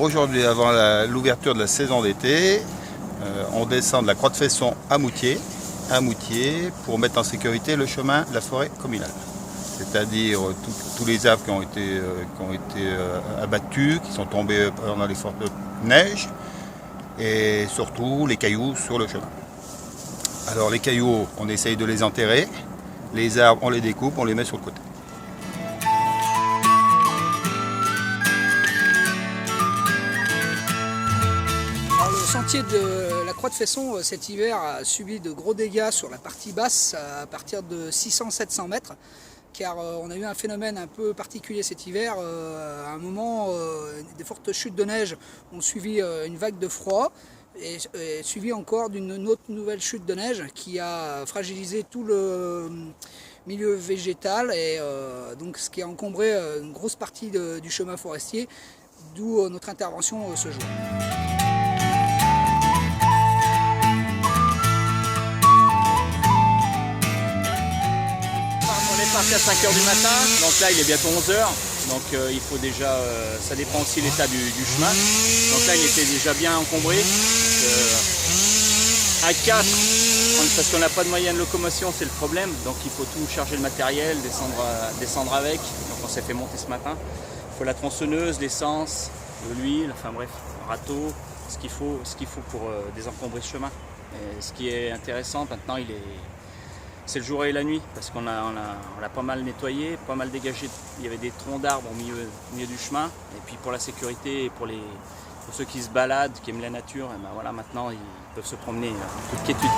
aujourd'hui, avant l'ouverture de la saison d'été, on descend de la Croix de Fesson à Moutier pour mettre en sécurité le chemin de la forêt communale. C'est-à-dire tous les arbres qui ont été abattus, qui sont tombés pendant les fortes neiges, et surtout les cailloux sur le chemin. Alors les cailloux, on essaye de les enterrer, les arbres, on les découpe, on les met sur le côté. Alors, le sentier de la Croix de Fesson cet hiver a subi de gros dégâts sur la partie basse à partir de 600-700 mètres. Car on a eu un phénomène un peu particulier cet hiver. À un moment, des fortes chutes de neige ont suivi une vague de froid et suivi encore d'une autre nouvelle chute de neige qui a fragilisé tout le milieu végétal et donc ce qui a encombré une grosse partie du chemin forestier, d'où notre intervention ce jour. Parti à 5h du matin, donc là il est bientôt 11h, donc il faut déjà, ça dépend aussi de l'état du chemin, donc là il était déjà bien encombré, à 4, parce qu'on n'a pas de moyen de locomotion, c'est le problème, donc il faut tout charger le matériel, descendre avec, donc on s'est fait monter ce matin, il faut la tronçonneuse, l'essence, l'huile, enfin bref, un râteau, ce qu'il faut pour désencombrer ce chemin. Et ce qui est intéressant maintenant, c'est le jour et la nuit, parce qu'on l'a pas mal nettoyé, pas mal dégagé. Il y avait des troncs d'arbres au milieu du chemin. Et puis pour la sécurité et pour ceux qui se baladent, qui aiment la nature, et ben voilà, maintenant ils peuvent se promener en toute quiétude.